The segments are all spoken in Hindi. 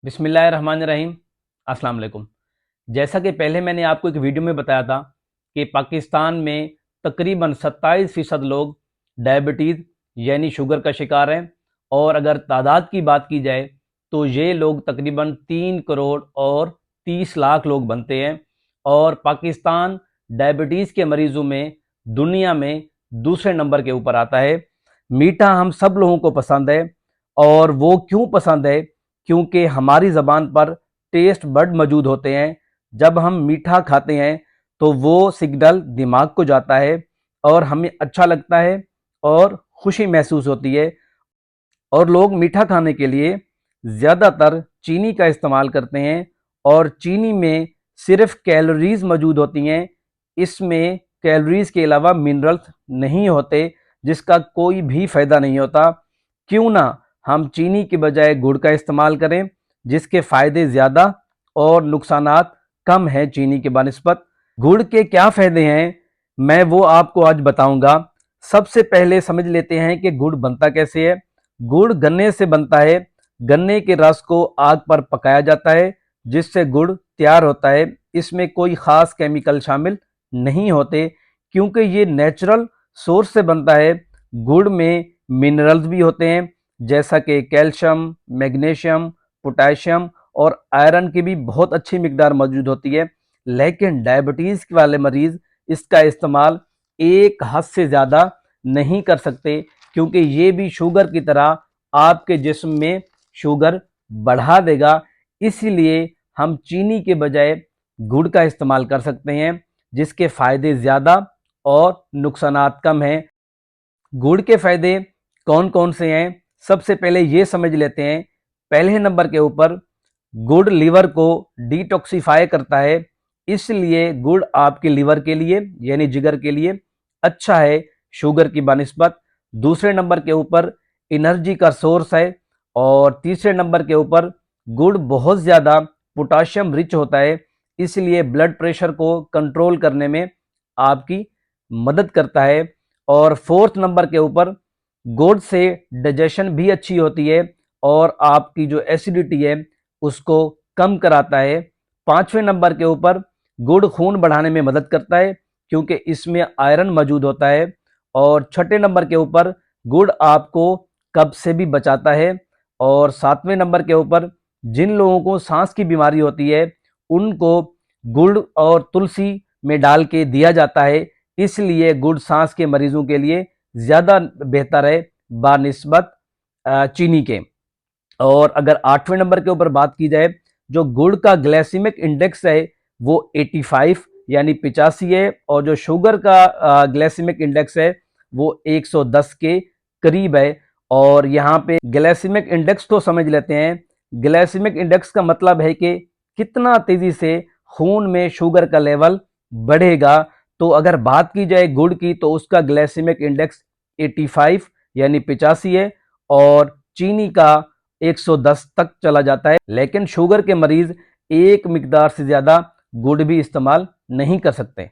बिस्मिल्लाहिर्रहमानिर्रहीम। अस्सलाम वालेकुम। जैसा कि पहले मैंने आपको एक वीडियो में बताया था कि पाकिस्तान में तकरीबन 27% लोग डायबिटीज़ यानी शुगर का शिकार हैं, और अगर तादाद की बात की जाए तो ये लोग तकरीबन 3 करोड़ और 30 लाख लोग बनते हैं। और पाकिस्तान डायबिटीज़ के मरीज़ों में दुनिया में दूसरे नंबर के ऊपर आता है। मीठा हम सब लोगों को पसंद है, और वो क्यों पसंद है? क्योंकि हमारी ज़बान पर टेस्ट बड मौजूद होते हैं। जब हम मीठा खाते हैं तो वो सिग्नल दिमाग को जाता है और हमें अच्छा लगता है और खुशी महसूस होती है। और लोग मीठा खाने के लिए ज़्यादातर चीनी का इस्तेमाल करते हैं, और चीनी में सिर्फ कैलोरीज मौजूद होती हैं। इसमें कैलोरीज के अलावा मिनरल्स नहीं होते, जिसका कोई भी फ़ायदा नहीं होता। क्यों ना हम चीनी के बजाय गुड़ का इस्तेमाल करें, जिसके फ़ायदे ज़्यादा और नुकसानात कम हैं चीनी के बनिस्बत। गुड़ के क्या फ़ायदे हैं, मैं वो आपको आज बताऊंगा। सबसे पहले समझ लेते हैं कि गुड़ बनता कैसे है। गुड़ गन्ने से बनता है। गन्ने के रस को आग पर पकाया जाता है, जिससे गुड़ तैयार होता है। इसमें कोई ख़ास केमिकल शामिल नहीं होते, क्योंकि ये नेचुरल सोर्स से बनता है। गुड़ में मिनरल्स भी होते हैं, जैसा कि कैल्शियम, मैग्नीशियम, पोटेशियम और आयरन की भी बहुत अच्छी मिकदार मौजूद होती है। लेकिन डायबिटीज़ वाले मरीज़ इसका इस्तेमाल एक हद से ज़्यादा नहीं कर सकते, क्योंकि ये भी शुगर की तरह आपके जिस्म में शुगर बढ़ा देगा। इसीलिए हम चीनी के बजाय गुड़ का इस्तेमाल कर सकते हैं, जिसके फ़ायदे ज़्यादा और नुकसानात कम हैं। गुड़ के फ़ायदे कौन कौन से हैं, सबसे पहले ये समझ लेते हैं। पहले नंबर के ऊपर गुड़ लीवर को डिटॉक्सिफाई करता है, इसलिए गुड़ आपके लीवर के लिए यानी जिगर के लिए अच्छा है शुगर की बनिस्बत। दूसरे नंबर के ऊपर एनर्जी का सोर्स है, और तीसरे नंबर के ऊपर गुड़ बहुत ज़्यादा पोटाशियम रिच होता है, इसलिए ब्लड प्रेशर को कंट्रोल करने में आपकी मदद करता है। और फोर्थ नंबर के ऊपर गुड़ से डाइजेशन भी अच्छी होती है, और आपकी जो एसिडिटी है उसको कम कराता है। पांचवें नंबर के ऊपर गुड़ खून बढ़ाने में मदद करता है, क्योंकि इसमें आयरन मौजूद होता है। और छठे नंबर के ऊपर गुड़ आपको कब्ज से भी बचाता है। और सातवें नंबर के ऊपर जिन लोगों को सांस की बीमारी होती है, उनको गुड़ और तुलसी में डाल के दिया जाता है, इसलिए गुड़ सांस के मरीजों के लिए ज़्यादा बेहतर है बानिस्बत चीनी के। और अगर आठवें नंबर के ऊपर बात की जाए, जो गुड़ का ग्लाइसेमिक इंडेक्स है वो 85 यानी 85 है, और जो शुगर का ग्लाइसेमिक इंडेक्स है वो 110 के करीब है। और यहाँ पे ग्लाइसेमिक इंडेक्स को समझ लेते हैं। ग्लाइसेमिक इंडेक्स का मतलब है कि कितना तेजी से खून में शुगर का लेवल बढ़ेगा। तो अगर बात की जाए गुड़ की, तो उसका ग्लाइसेमिक इंडेक्स 85 यानी 85 है, और चीनी का 110 तक चला जाता है। लेकिन शुगर के मरीज एक मिकदार से ज़्यादा गुड़ भी इस्तेमाल नहीं कर सकते।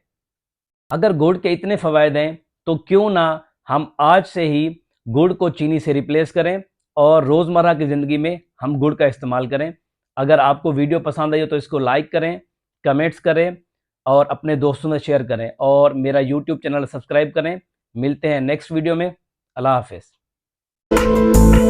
अगर गुड़ के इतने फ़वायद हैं, तो क्यों ना हम आज से ही गुड़ को चीनी से रिप्लेस करें, और रोज़मर्रा की ज़िंदगी में हम गुड़ का इस्तेमाल करें। अगर आपको वीडियो पसंद आई हो तो इसको लाइक करें, कमेंट्स करें, और अपने दोस्तों में शेयर करें, और मेरा यूट्यूब चैनल सब्सक्राइब करें। मिलते हैं नेक्स्ट वीडियो में। अल्लाह हाफिज़।